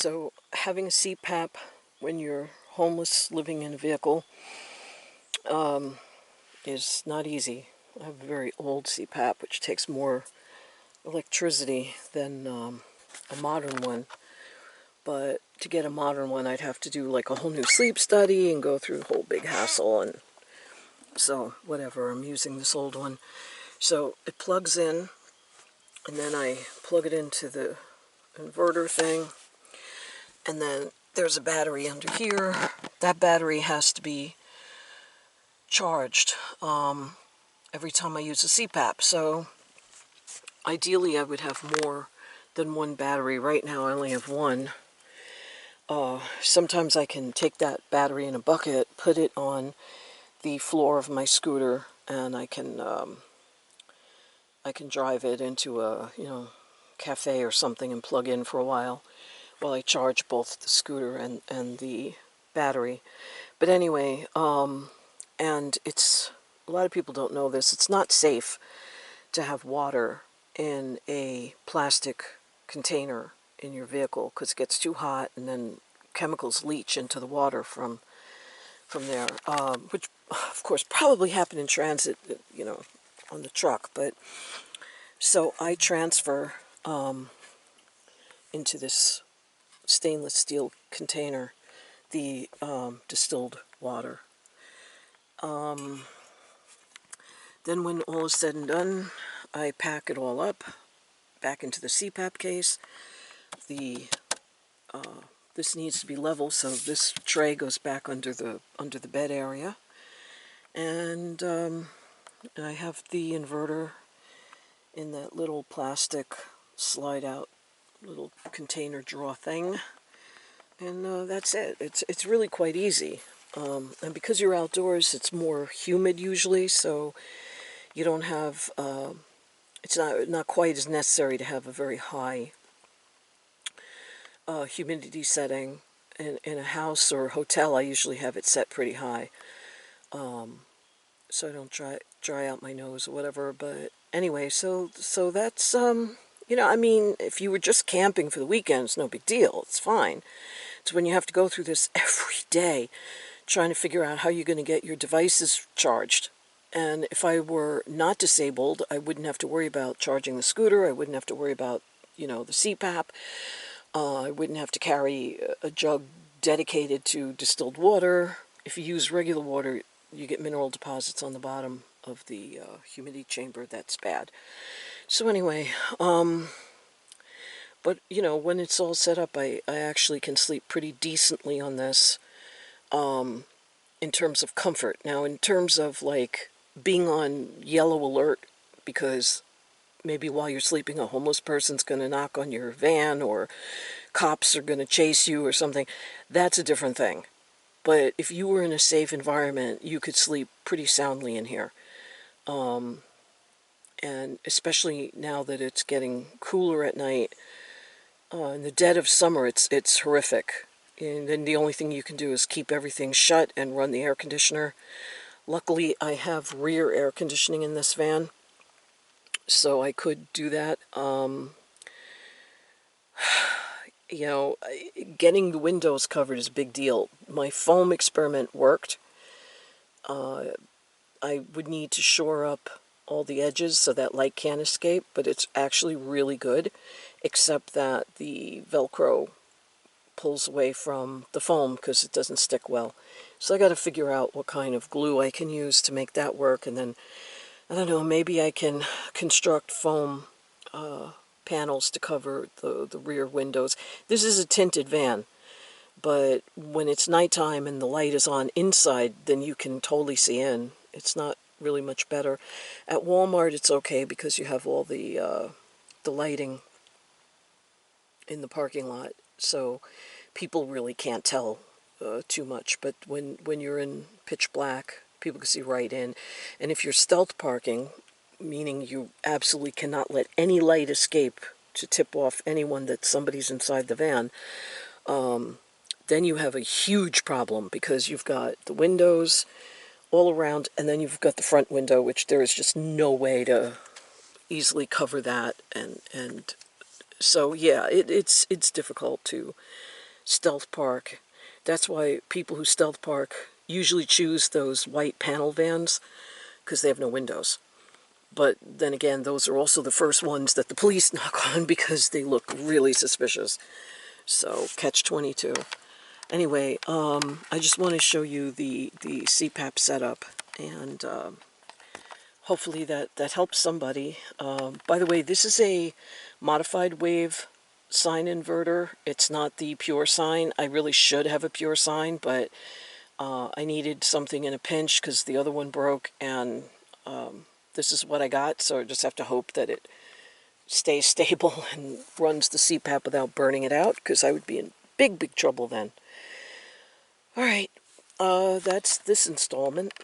So having a CPAP when you're homeless living in a vehicle is not easy. I have a very old CPAP which takes more electricity than a modern one. But to get a modern one I'd have to do like a whole new sleep study and go through a whole big hassle, and so whatever, I'm using this old one. So it plugs in, and then I plug it into the inverter thing, and then there's a battery under here. That battery has to be charged every time I use a CPAP. So ideally I would have more than one battery. Right now I only have one. Sometimes I can take that battery in a bucket, put it on the floor of my scooter, and I can drive it into a cafe or something and plug in for a while I charge both the scooter and the battery. But anyway, and it's, a lot of people don't know this, it's not safe to have water in a plastic container in your vehicle because it gets too hot and then chemicals leach into the water from there, which of course probably happened in transit, on the truck. But so I transfer into this stainless steel container the distilled water. Then when all is said and done, I pack it all up back into the CPAP case. This needs to be level, so this tray goes back under the bed area, and I have the inverter in that little plastic slide out little container drawer thing, and that's it. It's really quite easy, and because you're outdoors, it's more humid usually, so you don't have it's not quite as necessary to have a very high humidity setting. In a house or hotel, I usually have it set pretty high, so I don't dry out my nose or whatever. But anyway, so that's I mean, if you were just camping for the weekend, it's no big deal. It's fine. It's when you have to go through this every day, trying to figure out how you're going to get your devices charged. And if I were not disabled, I wouldn't have to worry about charging the scooter. I wouldn't have to worry about, the CPAP. I wouldn't have to carry a jug dedicated to distilled water. If you use regular water, you get mineral deposits on the bottom of the humidity chamber. That's bad. So anyway, but when it's all set up, I actually can sleep pretty decently on this, in terms of comfort. Now, in terms of like being on yellow alert because maybe while you're sleeping a homeless person's going to knock on your van or cops are going to chase you or something, that's a different thing. But if you were in a safe environment, you could sleep pretty soundly in here. And especially now that it's getting cooler at night, in the dead of summer, it's horrific. And then the only thing you can do is keep everything shut and run the air conditioner. Luckily, I have rear air conditioning in this van, so I could do that. Getting the windows covered is a big deal. My foam experiment worked. I would need to shore up all the edges so that light can't escape, but it's actually really good, except that the Velcro pulls away from the foam because it doesn't stick well. So I got to figure out what kind of glue I can use to make that work, and then, I don't know, maybe I can construct foam panels to cover the rear windows. This is a tinted van, but when it's nighttime and the light is on inside, then you can totally see in. It's not really much better. At Walmart, it's okay because you have all the lighting in the parking lot, so people really can't tell too much. But when you're in pitch black, people can see right in. And if you're stealth parking, meaning you absolutely cannot let any light escape to tip off anyone that somebody's inside the van, then you have a huge problem because you've got the windows all around, and then you've got the front window, which there is just no way to easily cover that and So yeah, it's difficult to stealth park. That's why people who stealth park usually choose those white panel vans, because they have no windows. But then again, those are also the first ones that the police knock on because they look really suspicious. So catch-22. Anyway, I just want to show you the CPAP setup, and hopefully that helps somebody. By the way, this is a modified wave sine inverter. It's not the pure sine. I really should have a pure sine, but I needed something in a pinch because the other one broke, and this is what I got, so I just have to hope that it stays stable and runs the CPAP without burning it out, because I would be in big trouble then. Alright, that's this installment.